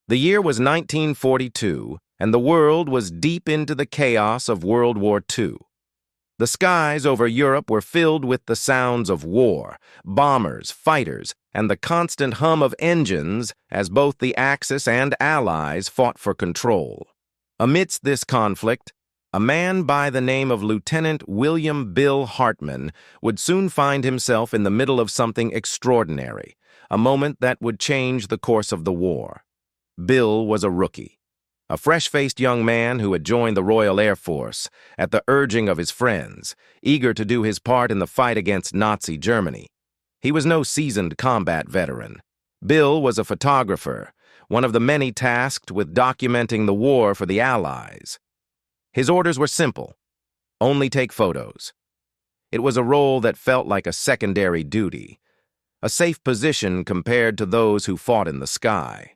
The year was 1942, and the world was deep into the chaos of World War II. The skies over Europe were filled with the sounds of war, bombers, fighters, and the constant hum of engines as both the Axis and Allies fought for control. Amidst this conflict, a man by the name of Lieutenant William Bill Hartman would soon find himself in the middle of something extraordinary, a moment that would change the course of the war. Bill was a rookie, a fresh-faced young man who had joined the Royal Air Force at the urging of his friends, eager to do his part in the fight against Nazi Germany. He was no seasoned combat veteran. Bill was a photographer, one of the many tasked with documenting the war for the Allies. His orders were simple: only take photos. It was a role that felt like a secondary duty, a safe position compared to those who fought in the sky.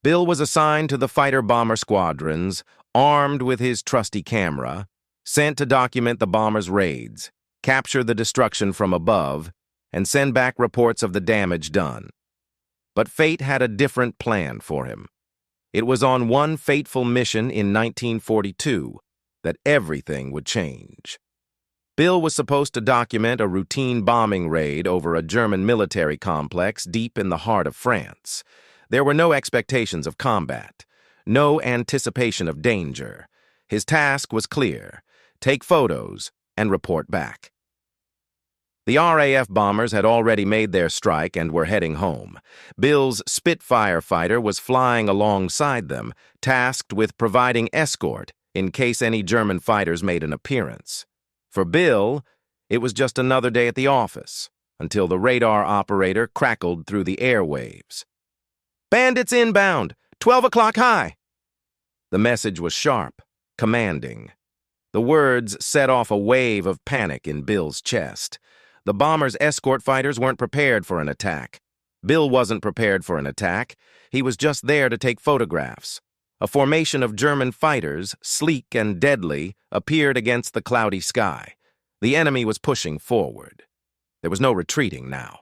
Bill was assigned to the fighter-bomber squadrons, armed with his trusty camera, sent to document the bombers' raids, capture the destruction from above, and send back reports of the damage done. But fate had a different plan for him. It was on one fateful mission in 1942 that everything would change. Bill was supposed to document a routine bombing raid over a German military complex deep in the heart of France. There were no expectations of combat, no anticipation of danger. His task was clear: take photos and report back. The RAF bombers had already made their strike and were heading home. Bill's Spitfire fighter was flying alongside them, tasked with providing escort in case any German fighters made an appearance. For Bill, it was just another day at the office, until the radar operator crackled through the airwaves. "Bandits inbound! 12 o'clock high!" The message was sharp, commanding. The words set off a wave of panic in Bill's chest. The bombers' escort fighters weren't prepared for an attack. Bill wasn't prepared for an attack. He was just there to take photographs. A formation of German fighters, sleek and deadly, appeared against the cloudy sky. The enemy was pushing forward. There was no retreating now.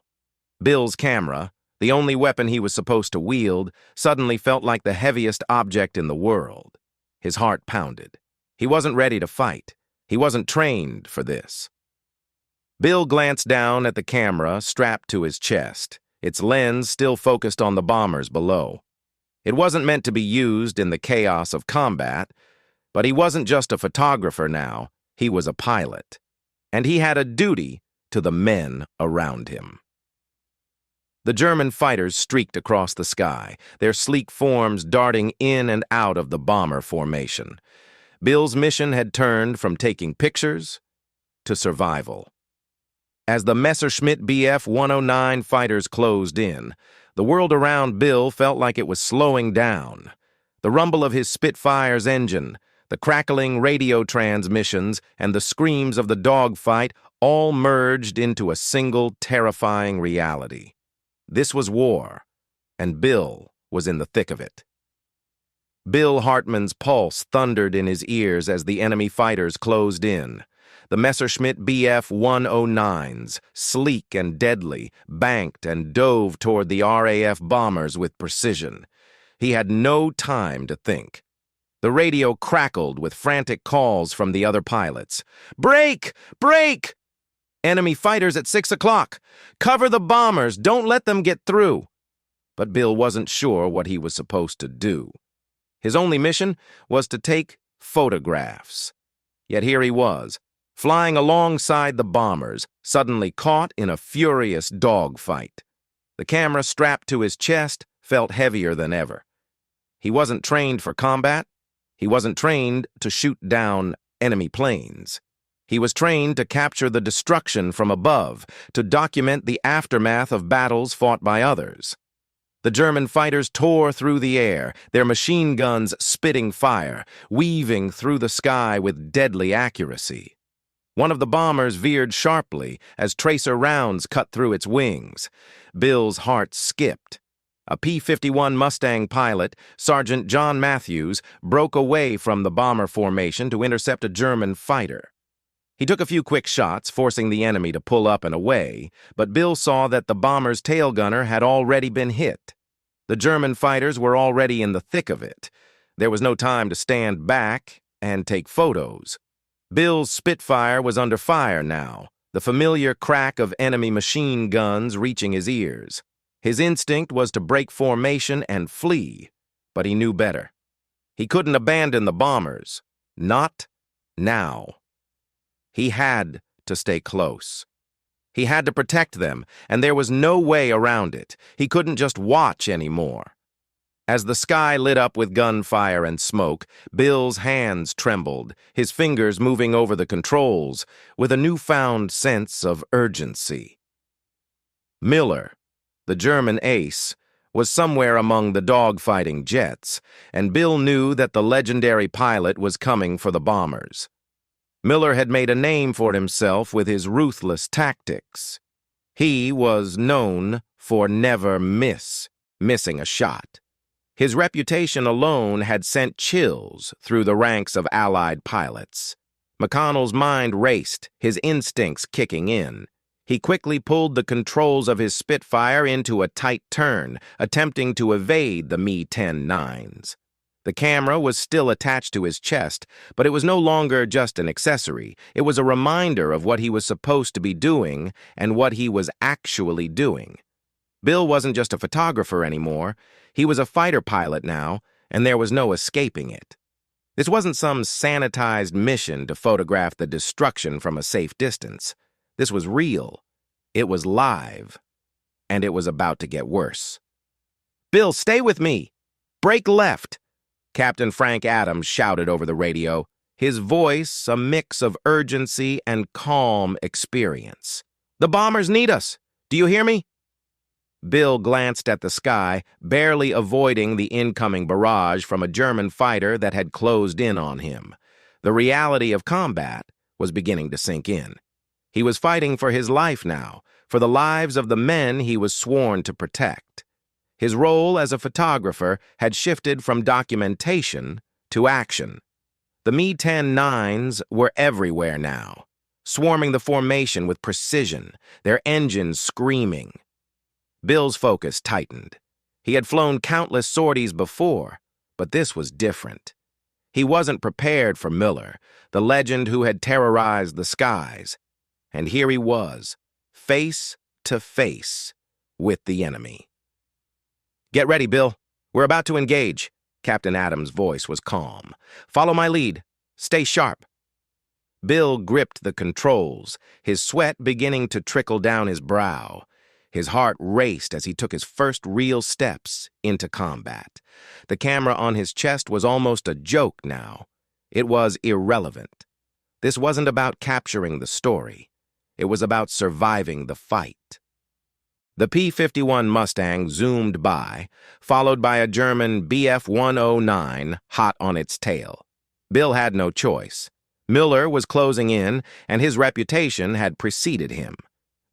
Bill's camera, the only weapon he was supposed to wield, suddenly felt like the heaviest object in the world. His heart pounded. He wasn't ready to fight. He wasn't trained for this. Bill glanced down at the camera strapped to his chest, its lens still focused on the bombers below. It wasn't meant to be used in the chaos of combat, but he wasn't just a photographer now, he was a pilot. And he had a duty to the men around him. The German fighters streaked across the sky, their sleek forms darting in and out of the bomber formation. Bill's mission had turned from taking pictures to survival. As the Messerschmitt Bf 109 fighters closed in, the world around Bill felt like it was slowing down. The rumble of his Spitfire's engine, the crackling radio transmissions, and the screams of the dogfight all merged into a single terrifying reality. This was war, and Bill was in the thick of it. Bill Hartman's pulse thundered in his ears as the enemy fighters closed in. The Messerschmitt Bf 109s, sleek and deadly, banked and dove toward the RAF bombers with precision. He had no time to think. The radio crackled with frantic calls from the other pilots. "Break! Break! Enemy fighters at 6 o'clock! Cover the bombers! Don't let them get through!" But Bill wasn't sure what he was supposed to do. His only mission was to take photographs. Yet here he was, flying alongside the bombers, suddenly caught in a furious dogfight. The camera strapped to his chest felt heavier than ever. He wasn't trained for combat. He wasn't trained to shoot down enemy planes. He was trained to capture the destruction from above, to document the aftermath of battles fought by others. The German fighters tore through the air, their machine guns spitting fire, weaving through the sky with deadly accuracy. One of the bombers veered sharply as tracer rounds cut through its wings. Bill's heart skipped. A P-51 Mustang pilot, Sergeant John Matthews, broke away from the bomber formation to intercept a German fighter. He took a few quick shots, forcing the enemy to pull up and away, but Bill saw that the bomber's tail gunner had already been hit. The German fighters were already in the thick of it. There was no time to stand back and take photos. Bill's Spitfire was under fire now, the familiar crack of enemy machine guns reaching his ears. His instinct was to break formation and flee, but he knew better. He couldn't abandon the bombers. Not now. He had to stay close. He had to protect them, and there was no way around it. He couldn't just watch anymore. As the sky lit up with gunfire and smoke, Bill's hands trembled, his fingers moving over the controls with a newfound sense of urgency. Miller, the German ace, was somewhere among the dogfighting jets, and Bill knew that the legendary pilot was coming for the bombers. Miller had made a name for himself with his ruthless tactics. He was known for never missing a shot. His reputation alone had sent chills through the ranks of Allied pilots. McConnell's mind raced, his instincts kicking in. He quickly pulled the controls of his Spitfire into a tight turn, attempting to evade the Me-10-9s. The camera was still attached to his chest, but it was no longer just an accessory. It was a reminder of what he was supposed to be doing and what he was actually doing. Bill wasn't just a photographer anymore. He was a fighter pilot now, and there was no escaping it. This wasn't some sanitized mission to photograph the destruction from a safe distance. This was real. It was live. And it was about to get worse. "Bill, stay with me! Break left!" Captain Frank Adams shouted over the radio, his voice a mix of urgency and calm experience. "The bombers need us! Do you hear me?" Bill glanced at the sky, barely avoiding the incoming barrage from a German fighter that had closed in on him. The reality of combat was beginning to sink in. He was fighting for his life now, for the lives of the men he was sworn to protect. His role as a photographer had shifted from documentation to action. The Me-10-9s were everywhere now, swarming the formation with precision, their engines screaming. Bill's focus tightened. He had flown countless sorties before, but this was different. He wasn't prepared for Miller, the legend who had terrorized the skies. And here he was, face to face with the enemy. "Get ready, Bill. We're about to engage." Captain Adams' voice was calm. "Follow my lead. Stay sharp." Bill gripped the controls, his sweat beginning to trickle down his brow. His heart raced as he took his first real steps into combat. The camera on his chest was almost a joke now. It was irrelevant. This wasn't about capturing the story. It was about surviving the fight. The P-51 Mustang zoomed by, followed by a German Bf-109 hot on its tail. Bill had no choice. Miller was closing in, and his reputation had preceded him.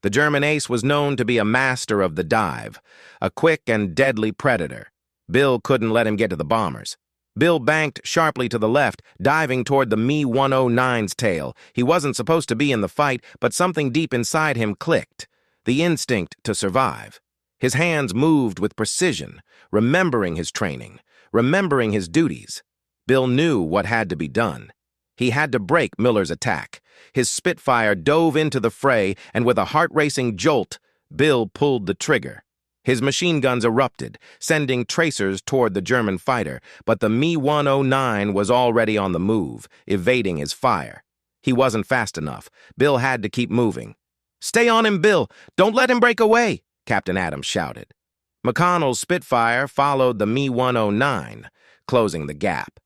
The German ace was known to be a master of the dive, a quick and deadly predator. Bill couldn't let him get to the bombers. Bill banked sharply to the left, diving toward the Me-109's tail. He wasn't supposed to be in the fight, but something deep inside him clicked. The instinct to survive. His hands moved with precision, remembering his training, remembering his duties. Bill knew what had to be done. He had to break Miller's attack. His Spitfire dove into the fray, and with a heart-racing jolt, Bill pulled the trigger. His machine guns erupted, sending tracers toward the German fighter, but the Me-109 was already on the move, evading his fire. He wasn't fast enough. Bill had to keep moving. "Stay on him, Bill! Don't let him break away!" Captain Adams shouted. McConnell's Spitfire followed the Me-109, closing the gap.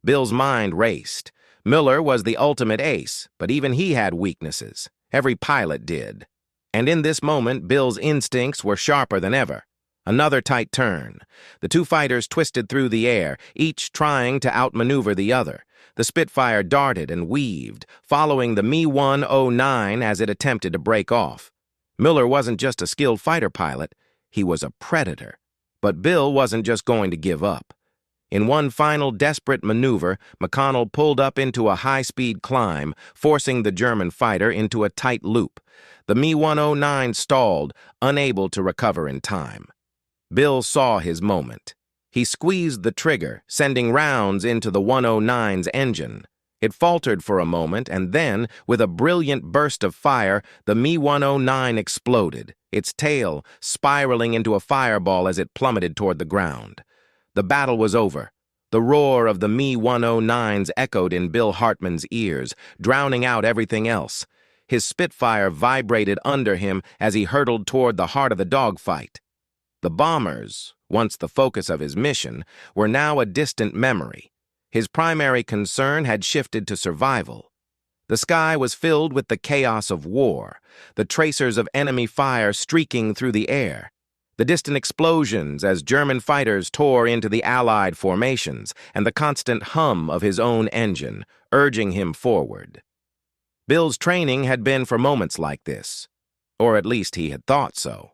Bill's mind raced. Miller was the ultimate ace, but even he had weaknesses. Every pilot did. And in this moment, Bill's instincts were sharper than ever. Another tight turn. The two fighters twisted through the air, each trying to outmaneuver the other. The Spitfire darted and weaved, following the Me-109 as it attempted to break off. Miller wasn't just a skilled fighter pilot, he was a predator. But Bill wasn't just going to give up. In one final desperate maneuver, McConnell pulled up into a high-speed climb, forcing the German fighter into a tight loop. The Me-109 stalled, unable to recover in time. Bill saw his moment. He squeezed the trigger, sending rounds into the 109's engine. It faltered for a moment, and then, with a brilliant burst of fire, the Mi-109 exploded, its tail spiraling into a fireball as it plummeted toward the ground. The battle was over. The roar of the Mi-109s echoed in Bill Hartman's ears, drowning out everything else. His Spitfire vibrated under him as he hurtled toward the heart of the dogfight. The bombers, once the focus of his mission, were now a distant memory. His primary concern had shifted to survival. The sky was filled with the chaos of war, the tracers of enemy fire streaking through the air, the distant explosions as German fighters tore into the Allied formations, and the constant hum of his own engine, urging him forward. Bill's training had been for moments like this, or at least he had thought so.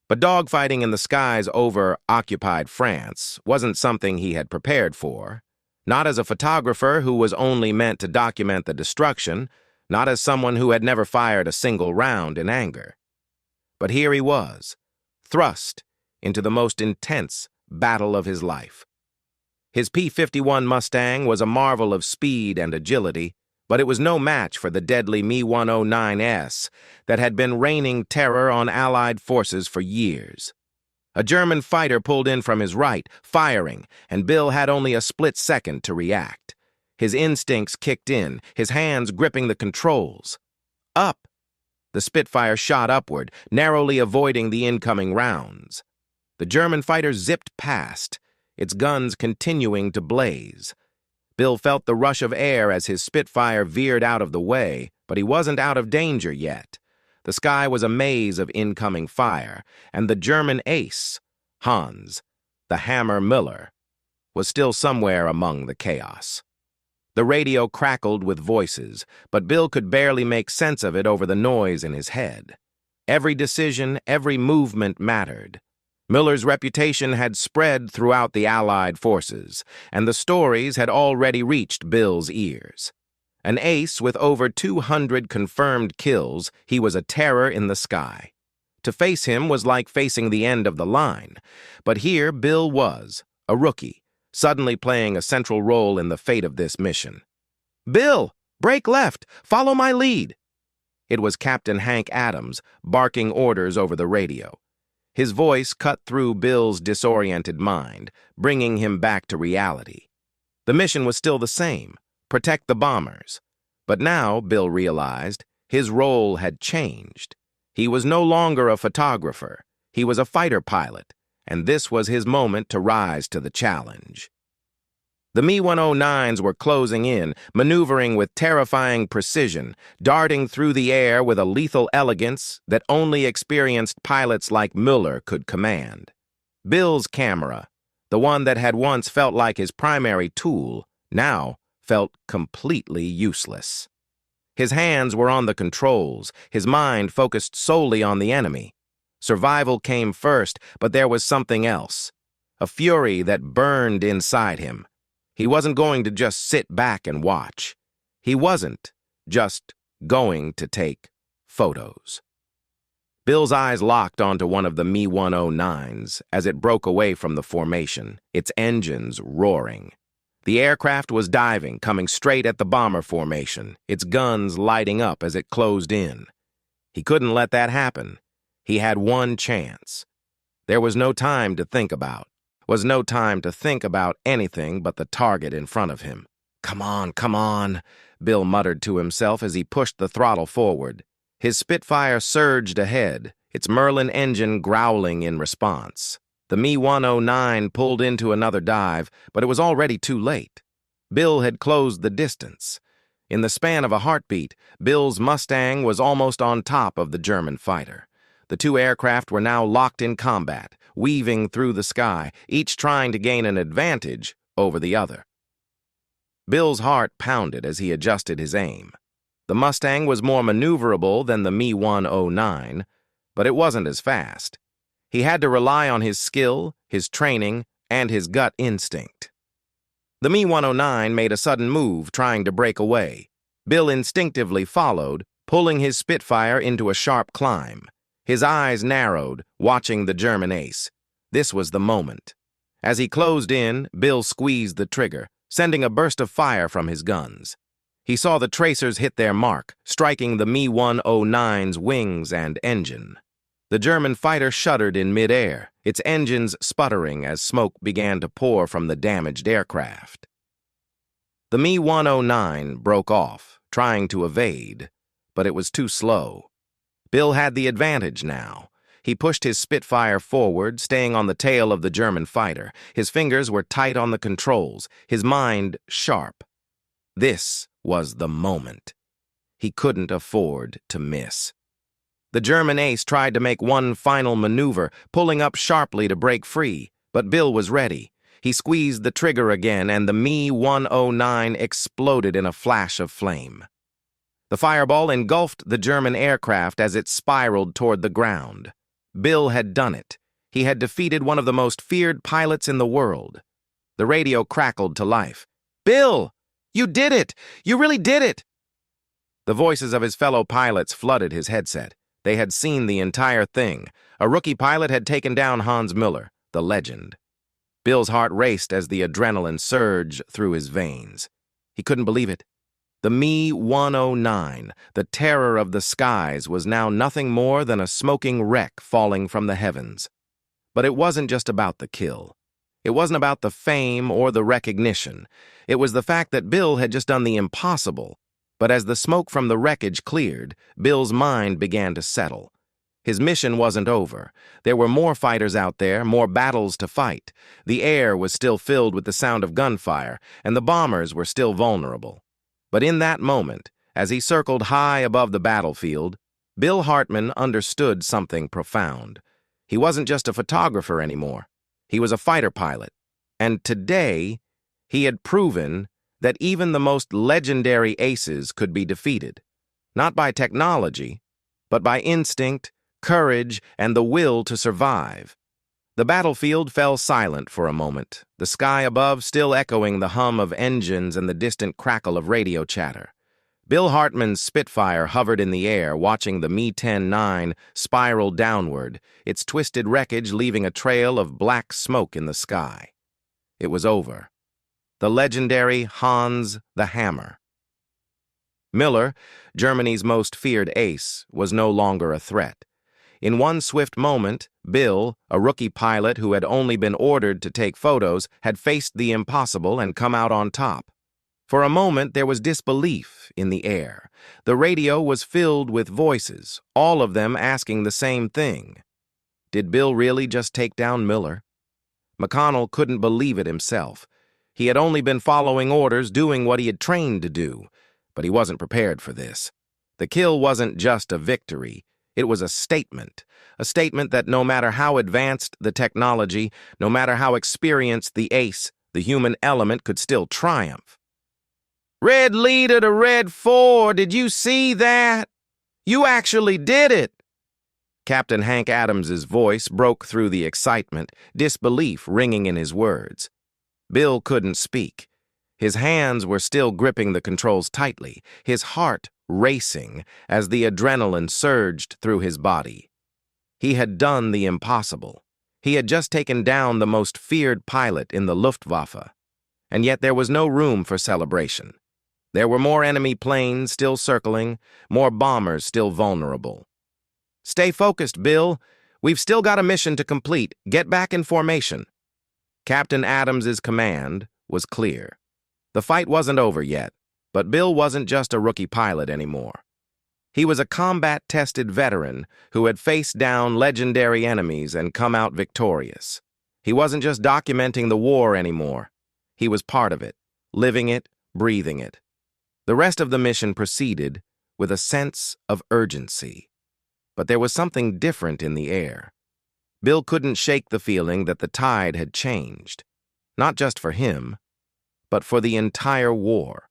But dogfighting in the skies over occupied France wasn't something he had prepared for. Not as a photographer who was only meant to document the destruction, not as someone who had never fired a single round in anger. But here he was, thrust into the most intense battle of his life. His P-51 Mustang was a marvel of speed and agility, but it was no match for the deadly Mi-109S that had been raining terror on Allied forces for years. A German fighter pulled in from his right, firing, and Bill had only a split second to react. His instincts kicked in, his hands gripping the controls. Up! The Spitfire shot upward, narrowly avoiding the incoming rounds. The German fighter zipped past, its guns continuing to blaze. Bill felt the rush of air as his Spitfire veered out of the way, but he wasn't out of danger yet. The sky was a maze of incoming fire, and the German ace, Hans, the Hammer Miller, was still somewhere among the chaos. The radio crackled with voices, but Bill could barely make sense of it over the noise in his head. Every decision, every movement mattered. Miller's reputation had spread throughout the Allied forces, and the stories had already reached Bill's ears. An ace with over 200 confirmed kills, he was a terror in the sky. To face him was like facing the end of the line, but here Bill was, a rookie, suddenly playing a central role in the fate of this mission. "Bill, break left, follow my lead." It was Captain Hank Adams, barking orders over the radio. His voice cut through Bill's disoriented mind, bringing him back to reality. The mission was still the same. Protect the bombers. But now, Bill realized, his role had changed. He was no longer a photographer. He was a fighter pilot, and this was his moment to rise to the challenge. The Mi-109s were closing in, maneuvering with terrifying precision, darting through the air with a lethal elegance that only experienced pilots like Müller could command. Bill's camera, the one that had once felt like his primary tool, now felt completely useless. His hands were on the controls, his mind focused solely on the enemy. Survival came first, but there was something else, a fury that burned inside him. He wasn't going to just sit back and watch. He wasn't just going to take photos. Bill's eyes locked onto one of the Mi-109s as it broke away from the formation, its engines roaring. The aircraft was diving, coming straight at the bomber formation, its guns lighting up as it closed in. He couldn't let that happen. He had one chance. There was no time to think about. Was no time to think about anything but the target in front of him. "Come on," Bill muttered to himself as he pushed the throttle forward. His Spitfire surged ahead, its Merlin engine growling in response. The Mi-109 pulled into another dive, but it was already too late. Bill had closed the distance. In the span of a heartbeat, Bill's Mustang was almost on top of the German fighter. The two aircraft were now locked in combat, weaving through the sky, each trying to gain an advantage over the other. Bill's heart pounded as he adjusted his aim. The Mustang was more maneuverable than the Mi-109, but it wasn't as fast. He had to rely on his skill, his training, and his gut instinct. The Mi-109 made a sudden move, trying to break away. Bill instinctively followed, pulling his Spitfire into a sharp climb. His eyes narrowed, watching the German ace. This was the moment. As he closed in, Bill squeezed the trigger, sending a burst of fire from his guns. He saw the tracers hit their mark, striking the Mi-109's wings and engine. The German fighter shuddered in midair, its engines sputtering as smoke began to pour from the damaged aircraft. The Mi-109 broke off, trying to evade, but it was too slow. Bill had the advantage now. He pushed his Spitfire forward, staying on the tail of the German fighter. His fingers were tight on the controls, his mind sharp. This was the moment. He couldn't afford to miss. The German ace tried to make one final maneuver, pulling up sharply to break free, but Bill was ready. He squeezed the trigger again, and the Mi-109 exploded in a flash of flame. The fireball engulfed the German aircraft as it spiraled toward the ground. Bill had done it. He had defeated one of the most feared pilots in the world. The radio crackled to life. "Bill! You did it! You really did it!" The voices of his fellow pilots flooded his headset. They had seen the entire thing. A rookie pilot had taken down Hans Müller, the legend. Bill's heart raced as the adrenaline surged through his veins. He couldn't believe it. The Mi-109, the terror of the skies, was now nothing more than a smoking wreck falling from the heavens. But it wasn't just about the kill. It wasn't about the fame or the recognition. It was the fact that Bill had just done the impossible. But as the smoke from the wreckage cleared, Bill's mind began to settle. His mission wasn't over. There were more fighters out there, more battles to fight. The air was still filled with the sound of gunfire, and the bombers were still vulnerable. But in that moment, as he circled high above the battlefield, Bill Hartman understood something profound. He wasn't just a photographer anymore. He was a fighter pilot. And today, he had proven that even the most legendary aces could be defeated. Not by technology, but by instinct, courage, and the will to survive. The battlefield fell silent for a moment, the sky above still echoing the hum of engines and the distant crackle of radio chatter. Bill Hartman's Spitfire hovered in the air, watching the Mi-10-9 spiral downward, its twisted wreckage leaving a trail of black smoke in the sky. It was over. The legendary Hans the Hammer. Müller, Germany's most feared ace, was no longer a threat. In one swift moment, Bill, a rookie pilot who had only been ordered to take photos, had faced the impossible and come out on top. For a moment, there was disbelief in the air. The radio was filled with voices, all of them asking the same thing. Did Bill really just take down Müller? McConnell couldn't believe it himself. He had only been following orders, doing what he had trained to do, but he wasn't prepared for this. The kill wasn't just a victory. It was a statement that no matter how advanced the technology, no matter how experienced the ace, the human element could still triumph. "Red leader to Red 4, did you see that? You actually did it!" Captain Hank Adams's voice broke through the excitement, disbelief ringing in his words. Bill couldn't speak. His hands were still gripping the controls tightly, his heart racing as the adrenaline surged through his body. He had done the impossible. He had just taken down the most feared pilot in the Luftwaffe. And yet there was no room for celebration. There were more enemy planes still circling, more bombers still vulnerable. "Stay focused, Bill. We've still got a mission to complete. Get back in formation." Captain Adams's command was clear. The fight wasn't over yet, but Bill wasn't just a rookie pilot anymore. He was a combat-tested veteran who had faced down legendary enemies and come out victorious. He wasn't just documenting the war anymore. He was part of it, living it, breathing it. The rest of the mission proceeded with a sense of urgency. But there was something different in the air. Bill couldn't shake the feeling that the tide had changed, not just for him, but for the entire war.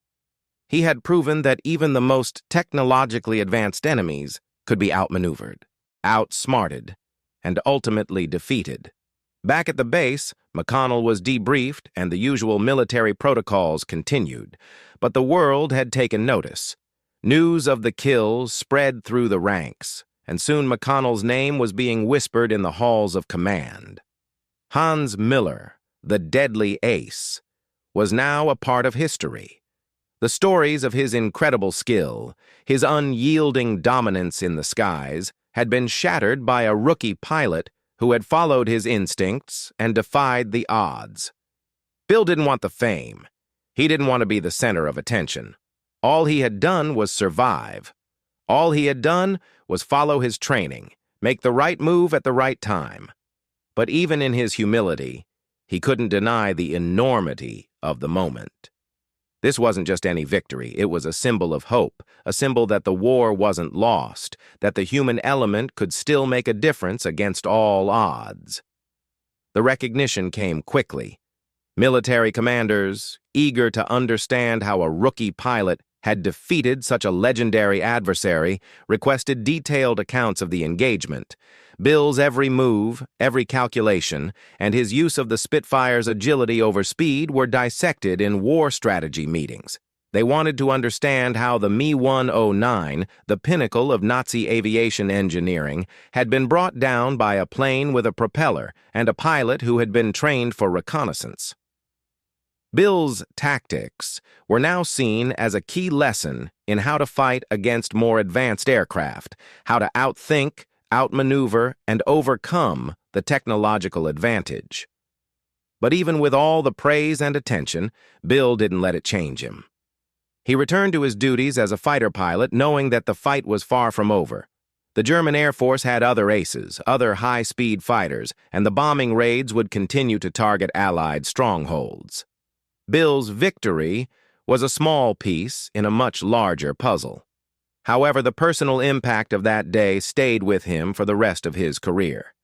He had proven that even the most technologically advanced enemies could be outmaneuvered, outsmarted, and ultimately defeated. Back at the base, McConnell was debriefed and the usual military protocols continued, but the world had taken notice. News of the kills spread through the ranks, and soon McConnell's name was being whispered in the halls of command. Hans Miller, the deadly ace, was now a part of history. The stories of his incredible skill, his unyielding dominance in the skies, had been shattered by a rookie pilot who had followed his instincts and defied the odds. Bill didn't want the fame. He didn't want to be the center of attention. All he had done was survive. All he had done was follow his training, make the right move at the right time. But even in his humility, he couldn't deny the enormity of the moment. This wasn't just any victory, it was a symbol of hope, a symbol that the war wasn't lost, that the human element could still make a difference against all odds. The recognition came quickly. Military commanders, eager to understand how a rookie pilot had defeated such a legendary adversary, requested detailed accounts of the engagement. Bill's every move, every calculation, and his use of the Spitfire's agility over speed were dissected in war strategy meetings. They wanted to understand how the Mi-109, the pinnacle of Nazi aviation engineering, had been brought down by a plane with a propeller and a pilot who had been trained for reconnaissance. Bill's tactics were now seen as a key lesson in how to fight against more advanced aircraft, how to outthink, outmaneuver, and overcome the technological advantage. But even with all the praise and attention, Bill didn't let it change him. He returned to his duties as a fighter pilot, knowing that the fight was far from over. The German Air Force had other aces, other high-speed fighters, and the bombing raids would continue to target Allied strongholds. Bill's victory was a small piece in a much larger puzzle. However, the personal impact of that day stayed with him for the rest of his career.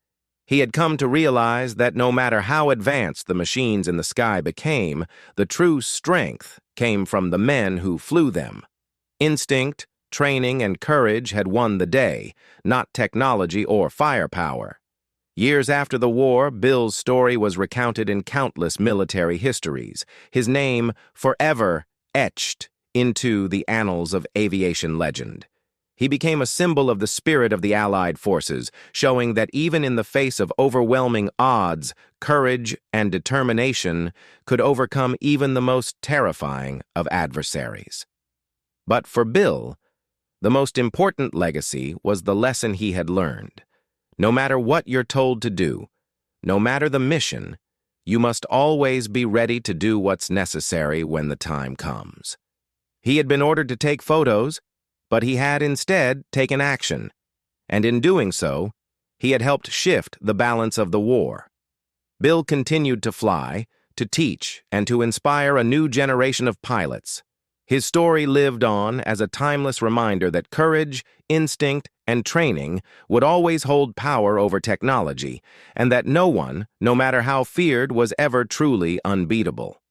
He had come to realize that no matter how advanced the machines in the sky became, the true strength came from the men who flew them. Instinct, training, and courage had won the day, not technology or firepower. Years after the war, Bill's story was recounted in countless military histories, his name forever etched into the annals of aviation legend. He became a symbol of the spirit of the Allied forces, showing that even in the face of overwhelming odds, courage and determination could overcome even the most terrifying of adversaries. But for Bill, the most important legacy was the lesson he had learned. No matter what you're told to do, no matter the mission, you must always be ready to do what's necessary when the time comes. He had been ordered to take photos, but he had instead taken action, and in doing so, he had helped shift the balance of the war. Bill continued to fly, to teach, and to inspire a new generation of pilots. His story lived on as a timeless reminder that courage, instinct, and training would always hold power over technology, and that no one, no matter how feared, was ever truly unbeatable.